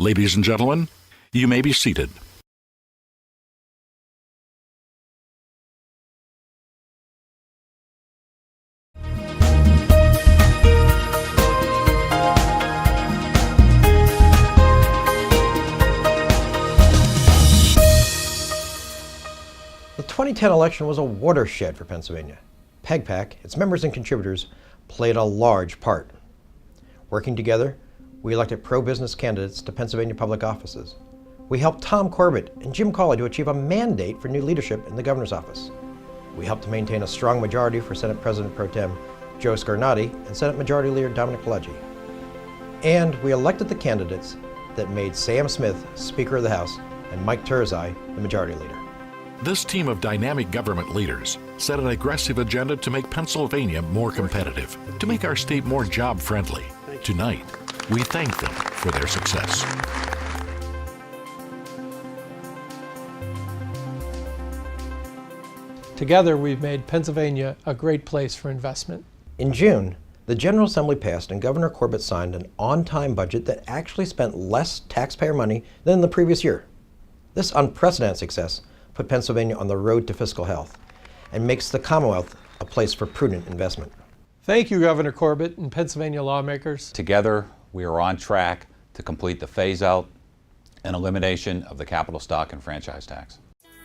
Ladies and gentlemen, you may be seated. The 2010 election was a watershed for Pennsylvania. PAC, its members and contributors, played a large part. Working together, we elected pro-business candidates to Pennsylvania public offices. We helped Tom Corbett and Jim Cawley to achieve a mandate for new leadership in the governor's office. We helped to maintain a strong majority for Senate President Pro Tem Joe Scarnati and Senate Majority Leader Dominic Pileggi. And we elected the candidates that made Sam Smith Speaker of the House and Mike Turzai the Majority Leader. This team of dynamic government leaders set an aggressive agenda to make Pennsylvania more competitive, to make our state more job-friendly. Tonight, we thank them for their success. Together, we've made Pennsylvania a great place for investment. In June, the General Assembly passed and Governor Corbett signed an on-time budget that actually spent less taxpayer money than the previous year. This unprecedented success put Pennsylvania on the road to fiscal health and makes the Commonwealth a place for prudent investment. Thank you, Governor Corbett and Pennsylvania lawmakers. Together, we are on track to complete the phase-out and elimination of the capital stock and franchise tax.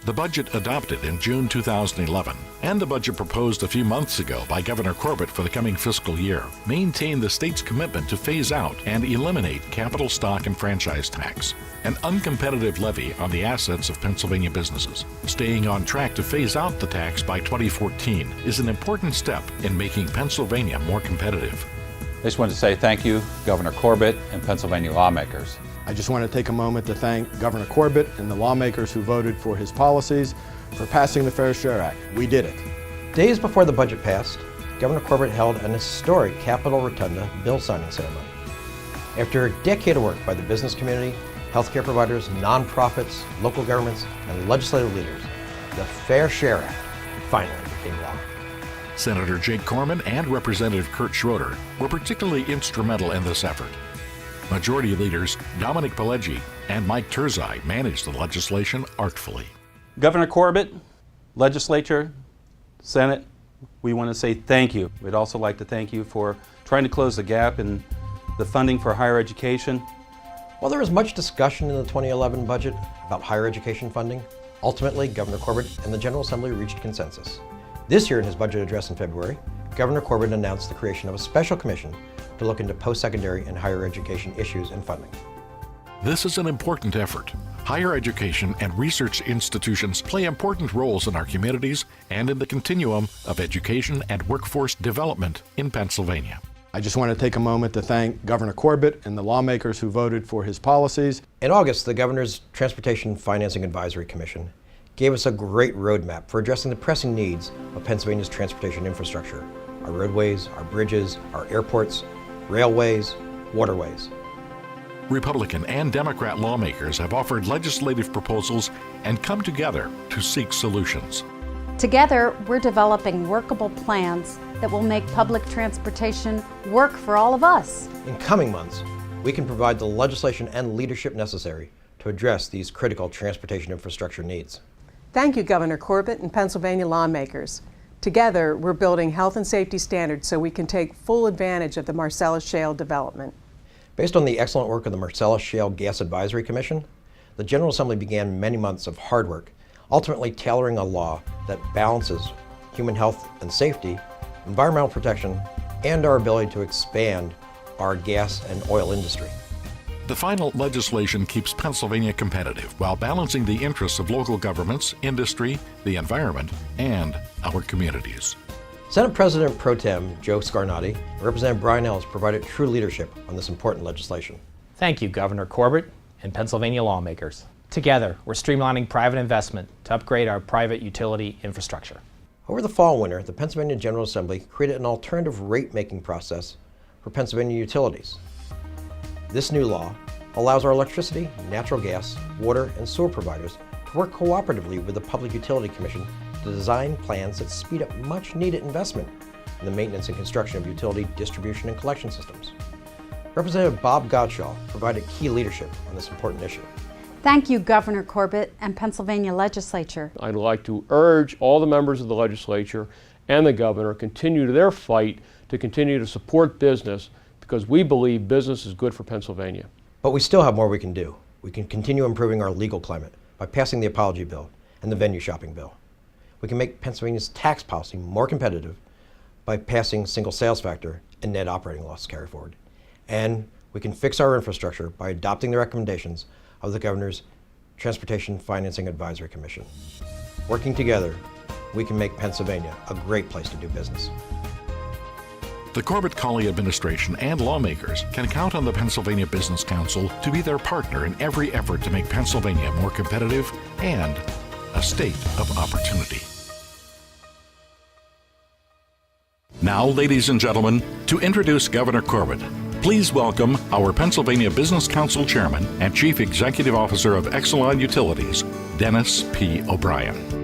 The budget adopted in June 2011 and the budget proposed a few months ago by Governor Corbett for the coming fiscal year maintain the state's commitment to phase out and eliminate capital stock and franchise tax, an uncompetitive levy on the assets of Pennsylvania businesses. Staying on track to phase out the tax by 2014 is an important step in making Pennsylvania more competitive. I just want to say thank you, Governor Corbett and Pennsylvania lawmakers. I just want to take a moment to thank Governor Corbett and the lawmakers who voted for his policies for passing the Fair Share Act. We did it. Days before the budget passed, Governor Corbett held an historic Capitol Rotunda bill signing ceremony. After a decade of work by the business community, healthcare providers, nonprofits, local governments, and legislative leaders, the Fair Share Act finally became law. Senator Jake Corman and Representative Kurt Schroeder were particularly instrumental in this effort. Majority Leaders Dominic Pileggi and Mike Turzai managed the legislation artfully. Governor Corbett, Legislature, Senate, we want to say thank you. We'd also like to thank you for trying to close the gap in the funding for higher education. While there was much discussion in the 2011 budget about higher education funding, ultimately Governor Corbett and the General Assembly reached consensus. This year in his budget address in February, Governor Corbett announced the creation of a special commission to look into post-secondary and higher education issues and funding. This is an important effort. Higher education and research institutions play important roles in our communities and in the continuum of education and workforce development in Pennsylvania. I just want to take a moment to thank Governor Corbett and the lawmakers who voted for his policies. In August, the Governor's Transportation Financing Advisory Commission gave us a great roadmap for addressing the pressing needs of Pennsylvania's transportation infrastructure, our roadways, our bridges, our airports, railways, waterways. Republican and Democrat lawmakers have offered legislative proposals and come together to seek solutions. Together, we're developing workable plans that will make public transportation work for all of us. In coming months, we can provide the legislation and leadership necessary to address these critical transportation infrastructure needs. Thank you, Governor Corbett and Pennsylvania lawmakers. Together, we're building health and safety standards so we can take full advantage of the Marcellus Shale development. Based on the excellent work of the Marcellus Shale Gas Advisory Commission, the General Assembly began many months of hard work, ultimately tailoring a law that balances human health and safety, environmental protection, and our ability to expand our gas and oil industry. The final legislation keeps Pennsylvania competitive while balancing the interests of local governments, industry, the environment, and our communities. Senate President Pro Tem Joe Scarnati and Representative Brian Ellis provided true leadership on this important legislation. Thank you, Governor Corbett and Pennsylvania lawmakers. Together, we're streamlining private investment to upgrade our private utility infrastructure. Over the fall and winter, the Pennsylvania General Assembly created an alternative rate-making process for Pennsylvania utilities. This new law allows our electricity, natural gas, water, and sewer providers to work cooperatively with the Public Utility Commission to design plans that speed up much-needed investment in the maintenance and construction of utility distribution and collection systems. Representative Bob Gottschall provided key leadership on this important issue. Thank you, Governor Corbett and Pennsylvania Legislature. I'd like to urge all the members of the legislature and the governor continue their fight to continue to support business, because we believe business is good for Pennsylvania. But we still have more we can do. We can continue improving our legal climate by passing the apology bill and the venue shopping bill. We can make Pennsylvania's tax policy more competitive by passing single sales factor and net operating loss carry forward. And we can fix our infrastructure by adopting the recommendations of the Governor's Transportation Financing Advisory Commission. Working together, we can make Pennsylvania a great place to do business. The Corbett-Colley administration and lawmakers can count on the Pennsylvania Business Council to be their partner in every effort to make Pennsylvania more competitive and a state of opportunity. Now, ladies and gentlemen, to introduce Governor Corbett, please welcome our Pennsylvania Business Council Chairman and Chief Executive Officer of Exelon Utilities, Dennis P. O'Brien.